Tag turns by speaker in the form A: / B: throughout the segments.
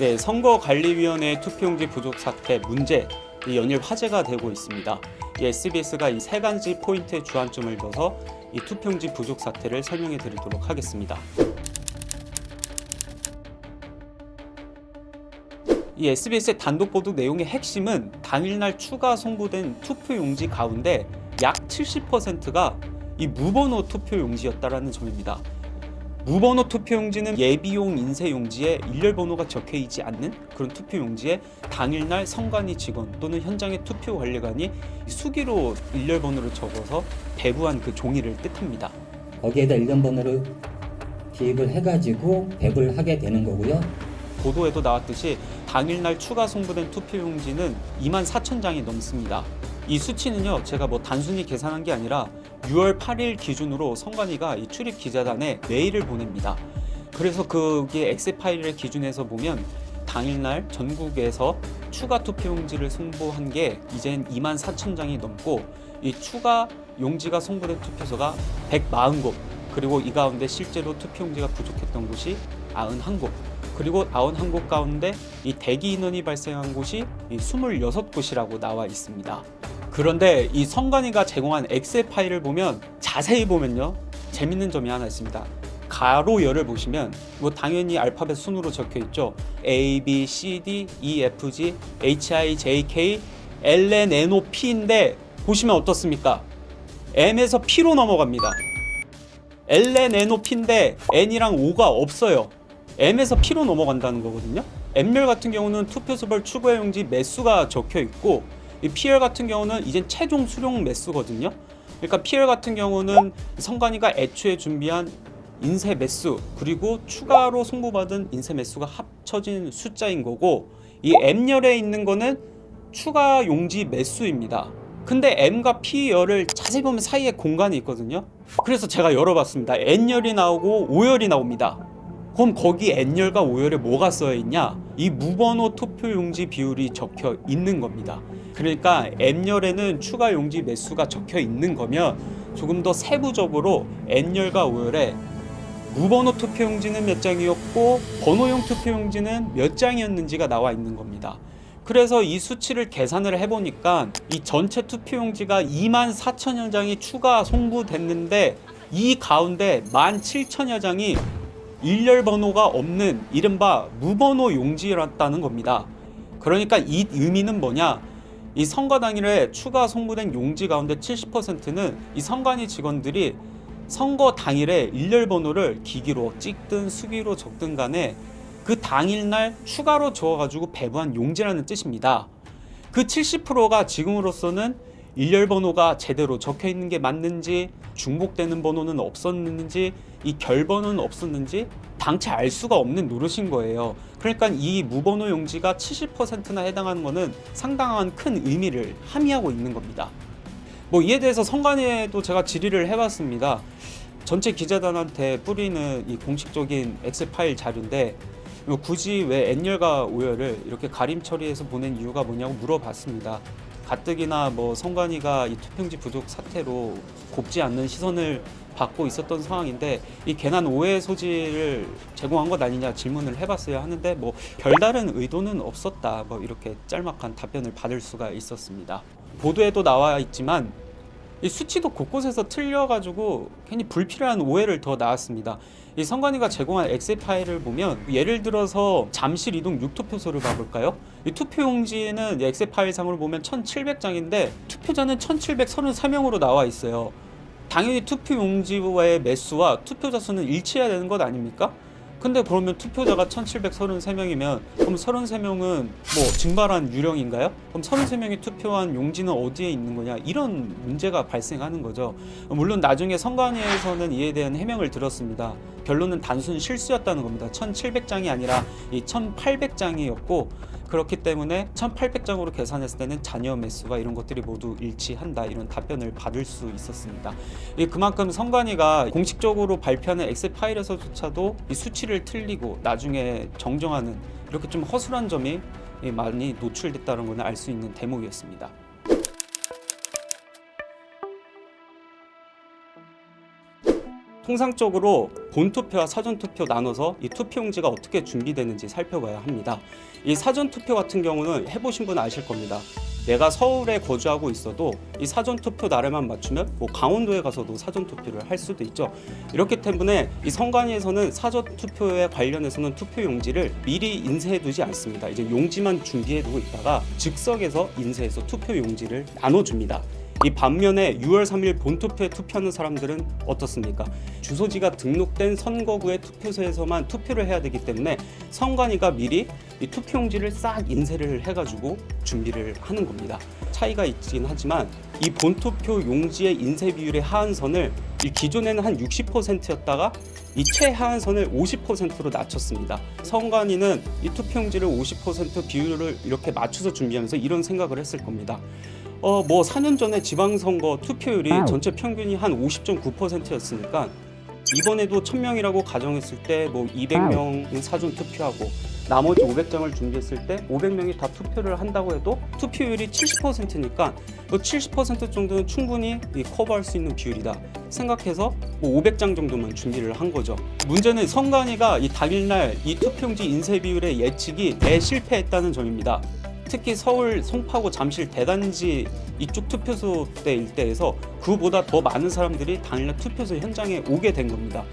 A: 네, 선거관리위원회 투표용지 부족 사태 문제 연일 화제가 되고 있습니다. SBS가 이 세 가지 포인트에 주안점을 둬서 이 투표용지 부족 사태를 설명해 드리도록 하겠습니다. 이 SBS의 단독 보도 내용의 핵심은 당일날 추가 송부된 투표용지 가운데 약 70%가 이 무번호 투표용지였다라는 점입니다. 무번호 투표용지는 예비용 인쇄용지에 일렬 번호가 적혀 있지 않는 그런 투표용지에 당일날 선관위 직원 또는 현장의 투표관리관이 수기로 일렬 번호를 적어서 배부한 그 종이를 뜻합니다.
B: 거기에다 일련 번호를 기입을 해가지고 배부를 하게 되는 거고요.
A: 보도에도 나왔듯이 당일날 추가 송부된 투표용지는 24,000장이 넘습니다. 이 수치는요, 제가 단순히 계산한 게 아니라 6월 8일 기준으로 선관위가 이 출입 기자단에 메일을 보냅니다. 그래서 그게 엑셀 파일을 기준해서 보면 당일날 전국에서 추가 투표용지를 송부한 게 이젠 24,000장이 넘고 이 추가 용지가 송부된 투표소가 140곳, 그리고 이 가운데 실제로 투표용지가 부족했던 곳이 91곳, 그리고 91곳 가운데 이 대기 인원이 발생한 곳이 26곳이라고 나와 있습니다. 그런데 이 선관위가 제공한 엑셀 파일을 보면 자세히 보면요, 재밌는 점이 하나 있습니다. 가로 열을 보시면 당연히 알파벳 순으로 적혀 있죠. A, B, C, D, E, F, G, H, I, J, K, L, N, N, O, P인데 보시면 어떻습니까? M에서 P로 넘어갑니다. L, N, N, O, P인데 N이랑 O가 없어요. M에서 P로 넘어간다는 거거든요. M열 같은 경우는 투표소별 추가 용지 매수가 적혀 있고, 이 P열 같은 경우는 이젠 최종 수령 매수거든요. 그러니까 P열 같은 경우는 선관위가 애초에 준비한 인쇄 매수 그리고 추가로 송부받은 인쇄 매수가 합쳐진 숫자인 거고, 이 M열에 있는 거는 추가 용지 매수입니다. 근데 M과 P열을 자세히 보면 사이에 공간이 있거든요. 그래서 제가 열어봤습니다. N열이 나오고 O열이 나옵니다. 그럼 거기 N열과 O열에 뭐가 써여 있냐? 이 무번호 투표용지 비율이 적혀 있는 겁니다. 그러니까 M열에는 추가 용지 매수가 적혀 있는 거면 조금 더 세부적으로 N열과 O열에 무번호 투표용지는 몇 장이었고 번호용 투표용지는 몇 장이었는지가 나와 있는 겁니다. 그래서 이 수치를 계산을 해보니까 이 전체 투표용지가 24,000여 장이 추가 송부됐는데 이 가운데 17,000여 장이 일렬 번호가 없는 이른바 무번호 용지였다는 겁니다. 그러니까 이 의미는 뭐냐? 이 선거 당일에 추가 송부된 용지 가운데 70%는 이 선관위 직원들이 선거 당일에 일렬 번호를 기기로 찍든 수기로 적든 간에 그 당일날 추가로 적어가지고 배부한 용지라는 뜻입니다. 그 70%가 지금으로서는 일렬 번호가 제대로 적혀 있는 게 맞는지, 중복되는 번호는 없었는지, 이 결번은 없었는지 당최 알 수가 없는 노릇인 거예요. 그러니까 이 무번호 용지가 70%나 해당하는 거는 상당한 큰 의미를 함의하고 있는 겁니다. 이에 대해서 선관위에도 제가 질의를 해봤습니다. 전체 기자단한테 뿌리는 이 공식적인 엑셀 파일 자료인데 굳이 왜 N열과 O열을 이렇게 가림 처리해서 보낸 이유가 뭐냐고 물어봤습니다. 가뜩이나 선관위가 이 투표용지 부족 사태로 곱지 않는 시선을 받고 있었던 상황인데 이 괜한 오해 소지를 제공한 것 아니냐 질문을 해봤어야 하는데 별다른 의도는 없었다, 이렇게 짤막한 답변을 받을 수가 있었습니다. 보도에도 나와 있지만 이 수치도 곳곳에서 틀려가지고 괜히 불필요한 오해를 더 낳았습니다. 이 선관위가 제공한 엑셀 파일을 보면 예를 들어서 잠실 이동 6투표소를 봐볼까요? 이 투표용지는 엑셀 파일상으로 보면 1,700장인데 투표자는 1,733명으로 나와 있어요. 당연히 투표용지와의 매수와 투표자 수는 일치해야 되는 것 아닙니까? 근데 그러면 투표자가 1,733명이면 그럼 33명은 증발한 유령인가요? 그럼 33명이 투표한 용지는 어디에 있는 거냐? 이런 문제가 발생하는 거죠. 물론 나중에 선관위에서는 이에 대한 해명을 들었습니다. 결론은 단순 실수였다는 겁니다. 1,700장이 아니라 이 1,800장이었고 그렇기 때문에 1,800장으로 계산했을 때는 잔여 매수가 이런 것들이 모두 일치한다, 이런 답변을 받을 수 있었습니다. 그만큼 선관위가 공식적으로 발표하는 엑셀 파일에서조차도 이 수치를 틀리고 나중에 정정하는 이렇게 좀 허술한 점이 많이 노출됐다는 것을 알 수 있는 대목이었습니다. 통상적으로 본투표와 사전투표 나눠서 이 투표용지가 어떻게 준비되는지 살펴봐야 합니다. 이 사전투표 같은 경우는 해보신 분 아실 겁니다. 내가 서울에 거주하고 있어도 이 사전투표 날에만 맞추면 뭐 강원도에 가서도 사전투표를 할 수도 있죠. 이렇기 때문에 이 선관위에서는 사전투표에 관련해서는 투표용지를 미리 인쇄해두지 않습니다. 이제 용지만 준비해두고 있다가 즉석에서 인쇄해서 투표용지를 나눠줍니다. 이 반면에 6월 3일 본투표에 투표하는 사람들은 어떻습니까? 주소지가 등록된 선거구의 투표소에서만 투표를 해야 되기 때문에 선관위가 미리 이 투표용지를 싹 인쇄를 해가지고 준비를 하는 겁니다. 차이가 있긴 하지만 이 본투표 용지의 인쇄 비율의 하한선을 이 기존에는 한 60%였다가 이 최하한선을 50%로 낮췄습니다. 선관위는 이 투표용지를 50% 비율을 이렇게 맞춰서 준비하면서 이런 생각을 했을 겁니다. 뭐 4년 전에 지방선거 투표율이 전체 평균이 한 50.9%였으니까 이번에도 1000명이라고 가정했을 때 뭐 200명은 사전 투표하고 나머지 500장을 준비했을 때 500명이 다 투표를 한다고 해도 투표율이 70%니까 뭐 70% 정도는 충분히 커버할 수 있는 비율이다 생각해서 뭐 500장 정도만 준비를 한 거죠. 문제는 선관위가 이 당일날 이 투표용지 인쇄 비율의 예측이 대실패했다는 점입니다. 특히 서울 송파구 잠실 대단지 이쪽 투표소 때 일대에서 그보다 더 많은 사람들이 당일날 투표소 현장에 오게 된 겁니다.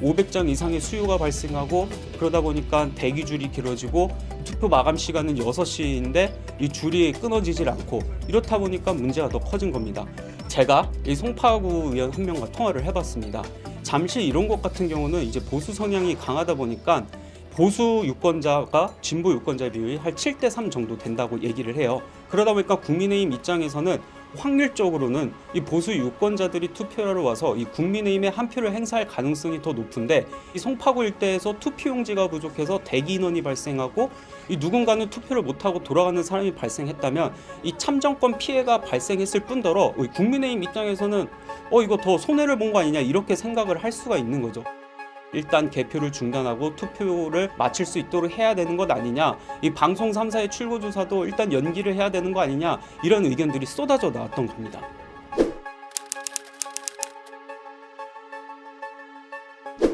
A: 500장 이상의 수요가 발생하고 그러다 보니까 대기줄이 길어지고 투표 마감 시간은 6시인데 이 줄이 끊어지질 않고 이렇다 보니까 문제가 더 커진 겁니다. 제가 이 송파구 의원 한 명과 통화를 해봤습니다. 잠실 이런 곳 같은 경우는 이제 보수 성향이 강하다 보니까 보수 유권자가 진보 유권자 비율이 한 7대3 정도 된다고 얘기를 해요. 그러다 보니까 국민의힘 입장에서는 확률적으로는 이 보수 유권자들이 투표하러 와서 이 국민의힘의 한 표를 행사할 가능성이 더 높은데 이 송파구 일대에서 투표용지가 부족해서 대기 인원이 발생하고 이 누군가는 투표를 못하고 돌아가는 사람이 발생했다면 이 참정권 피해가 발생했을 뿐더러 국민의힘 입장에서는 이거 더 손해를 본 거 아니냐 이렇게 생각을 할 수가 있는 거죠. 일단 개표를 중단하고 투표를 마칠 수 있도록 해야 되는 것 아니냐, 이 방송 3사의 출구조사도 일단 연기를 해야 되는 거 아니냐, 이런 의견들이 쏟아져 나왔던 겁니다.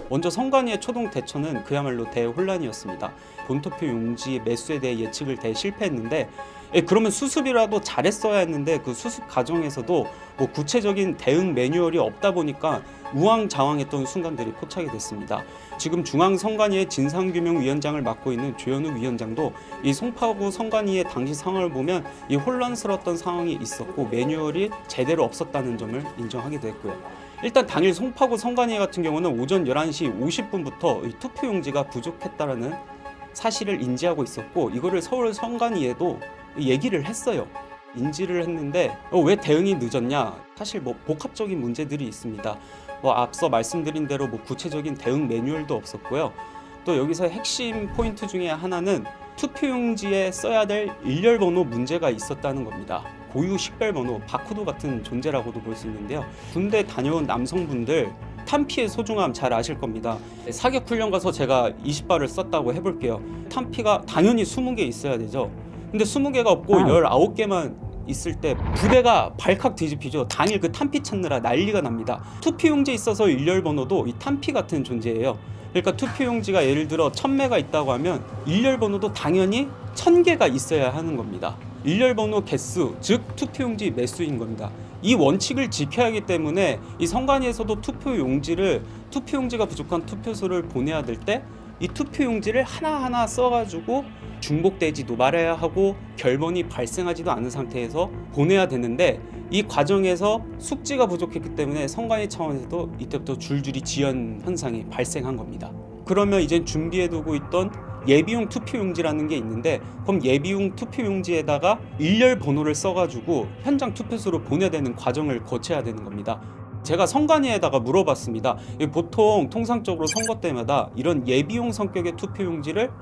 A: 먼저 선관위의 초동 대처는 그야말로 대혼란이었습니다. 본투표 용지 매수에 대해 예측을 대실패했는데 그러면 수습이라도 잘했어야 했는데 그 수습 과정에서도 뭐 구체적인 대응 매뉴얼이 없다 보니까 우왕좌왕했던 순간들이 포착이 됐습니다. 지금 중앙선관위의 진상규명위원장을 맡고 있는 조현우 위원장도 이 송파구 선관위의 당시 상황을 보면 이 혼란스러웠던 상황이 있었고 매뉴얼이 제대로 없었다는 점을 인정하게 됐고요. 일단 당일 송파구 선관위 같은 경우는 오전 11시 50분부터 이 투표용지가 부족했다라는 사실을 인지하고 있었고 이거를 서울 선관위에도 얘기를 했어요. 인지를 했는데 왜 대응이 늦었냐? 사실 뭐 복합적인 문제들이 있습니다. 뭐 앞서 말씀드린 대로 뭐 구체적인 대응 매뉴얼도 없었고요. 또 여기서 핵심 포인트 중에 하나는 투표용지에 써야 될 일렬번호 문제가 있었다는 겁니다. 고유 식별번호, 바코드 같은 존재라고도 볼 수 있는데요. 군대 다녀온 남성분들 탄피의 소중함 잘 아실 겁니다. 사격 훈련 가서 제가 20발을 썼다고 해볼게요. 탄피가 당연히 20개 있어야 되죠. 근데 20개가 없고 19개만 있을 때 부대가 발칵 뒤집히죠. 당일 그 탄피 찾느라 난리가 납니다. 투표용지에 있어서 일렬번호도 이 탄피 같은 존재예요. 그러니까 투표용지가 예를 들어 1000매가 있다고 하면 일렬번호도 당연히 1000개가 있어야 하는 겁니다. 일렬번호 개수, 즉 투표용지 매수인 겁니다. 이 원칙을 지켜야 하기 때문에 이 선관위에서도 투표용지가 부족한 투표소를 보내야 될 때 이 투표용지를 하나하나 써가지고 중복되지도 말아야 하고 결번이 발생하지도 않은 상태에서 보내야 되는데 이 과정에서 숙지가 부족했기 때문에 선관위 차원에서도 이때부터 줄줄이 지연 현상이 발생한 겁니다. 그러면 이제 준비해두고 있던 예비용 투표용지라는 게 있는데 그럼 예비용 투표용지에다가 일렬 번호를 써가지고 현장 투표소로 보내야 되는 과정을 거쳐야 되는 겁니다. 제가 선관위에다가 물어봤습니다. 보통 통상적으로 선거 때마다 이런 예비용 성격의 투표용지를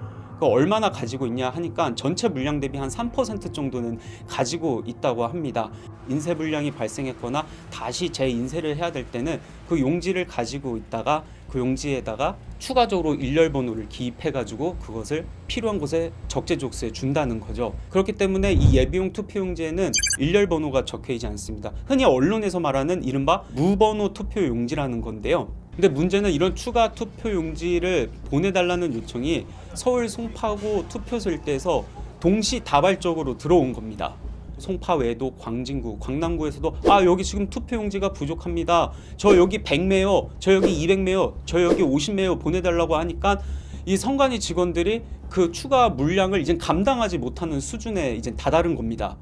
A: 얼마나 가지고 있냐 하니까 전체 물량 대비 한 3% 정도는 가지고 있다고 합니다. 인쇄 불량이 발생했거나 다시 재인쇄를 해야 될 때는 그 용지를 가지고 있다가 그 용지에다가 추가적으로 일렬 번호를 기입해 가지고 그것을 필요한 곳에 적재적소에 준다는 거죠. 그렇기 때문에 이 예비용 투표용지에는 일렬 번호가 적혀 있지 않습니다. 흔히 언론에서 말하는 이른바 무번호 투표용지라는 건데요. 근데 문제는 이런 추가 투표용지를 보내달라는 요청이 서울 송파구 투표소 일대에서 동시다발적으로 들어온 겁니다. 송파 외에도 광진구, 광남구에서도 여기 지금 투표용지가 부족합니다. 저 여기 100매요, 저 여기 200매요, 저 여기 50매요 보내달라고 하니까 이 선관위 직원들이 그 추가 물량을 이제 감당하지 못하는 수준에 이제 다다른 겁니다.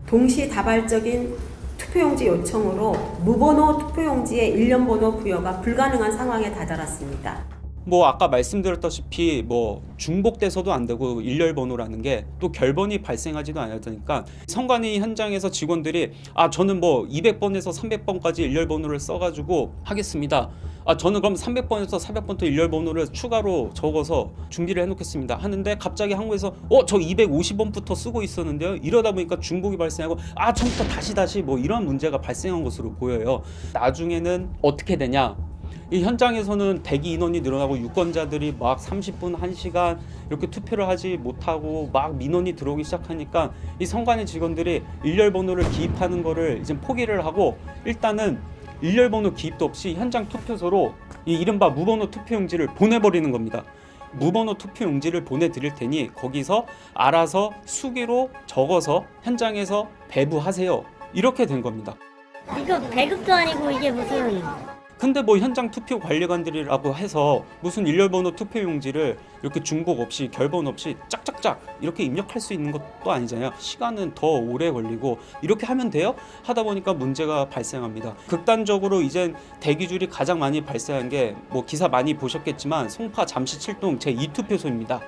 C: 동시다발적인 투표용지 요청으로 무번호 투표용지의 일련 번호 부여가 불가능한 상황에 다다랐습니다.
A: 아까 말씀드렸다시피 중복돼서도 안 되고 일렬 번호라는 게 또 결번이 발생하지도 않았으니까 선관위 현장에서 직원들이 저는 200번에서 300번까지 일렬 번호를 써가지고 하겠습니다. 저는 그럼 300번에서 400번부터 일렬 번호를 추가로 적어서 준비를 해놓겠습니다. 하는데 갑자기 항구에서 저 250번부터 쓰고 있었는데요. 이러다 보니까 중복이 발생하고 처음부터 다시 이런 문제가 발생한 것으로 보여요. 나중에는 어떻게 되냐? 이 현장에서는 대기 인원이 늘어나고 유권자들이 막 30분, 1시간 이렇게 투표를 하지 못하고 막 민원이 들어오기 시작하니까 이 선관위 직원들이 일렬 번호를 기입하는 거를 이제 포기를 하고 일단은 일렬 번호 기입도 없이 현장 투표소로 이 이른바 무번호 투표용지를 보내버리는 겁니다. 무번호 투표용지를 보내드릴 테니 거기서 알아서 수기로 적어서 현장에서 배부하세요. 이렇게 된 겁니다.
D: 이거 배급도 아니고 이게 무슨
A: 근데 현장 투표 관리관들이라고 해서 무슨 일렬번호 투표용지를 이렇게 중복 없이 결번 없이 짝짝짝 이렇게 입력할 수 있는 것도 아니잖아요. 시간은 더 오래 걸리고 이렇게 하면 돼요? 하다 보니까 문제가 발생합니다. 극단적으로 이젠 대기줄이 가장 많이 발생한 게 기사 많이 보셨겠지만 송파 잠시 7동 제2투표소입니다.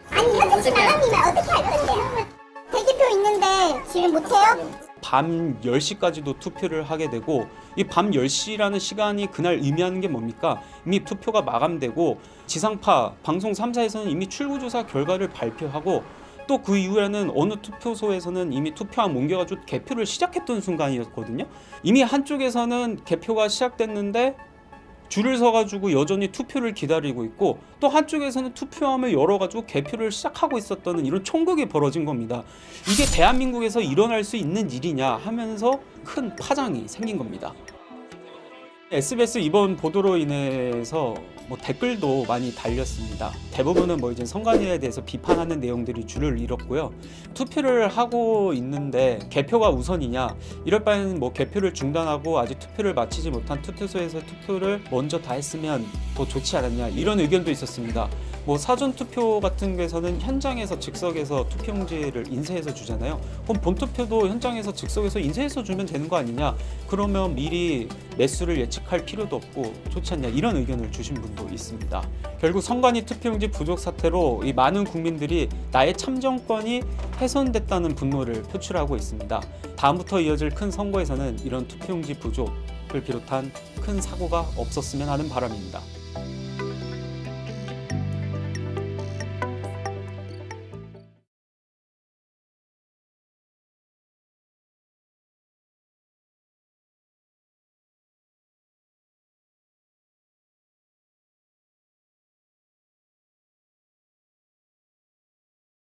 E: 아니 현재 사람이면 어떻게 할 건데요? 대기표 있는데 지금 못해요?
A: 밤 10시까지도 투표를 하게 되고 이 밤 10시라는 시간이 그날 의미하는 게 뭡니까? 이미 투표가 마감되고 지상파 방송 3사에서는 이미 출구조사 결과를 발표하고 또 그 이후에는 어느 투표소에서는 이미 투표함 옮겨가지고 개표를 시작했던 순간이었거든요. 이미 한쪽에서는 개표가 시작됐는데 줄을 서가지고 여전히 투표를 기다리고 있고 또 한쪽에서는 투표함을 열어가지고 개표를 시작하고 있었던 이런 총극이 벌어진 겁니다. 이게 대한민국에서 일어날 수 있는 일이냐 하면서 큰 파장이 생긴 겁니다. SBS 이번 보도로 인해서 댓글도 많이 달렸습니다. 대부분은 이제 선관위에 대해서 비판하는 내용들이 줄을 이뤘고요. 투표를 하고 있는데 개표가 우선이냐? 이럴 바에는 개표를 중단하고 아직 투표를 마치지 못한 투표소에서 투표를 먼저 다 했으면 더 좋지 않았냐? 이런 의견도 있었습니다. 사전 투표 같은 경우에서는 현장에서 즉석에서 투표용지를 인쇄해서 주잖아요. 그럼 본투표도 현장에서 즉석에서 인쇄해서 주면 되는 거 아니냐? 그러면 미리 매수를 예측할 필요도 없고 좋지 않냐? 이런 의견을 주신 분도 있습니다. 결국 선관위 투표용지 부족 사태로 이 많은 국민들이 나의 참정권이 훼손됐다는 분노를 표출하고 있습니다. 다음부터 이어질 큰 선거에서는 이런 투표용지 부족을 비롯한 큰 사고가 없었으면 하는 바람입니다.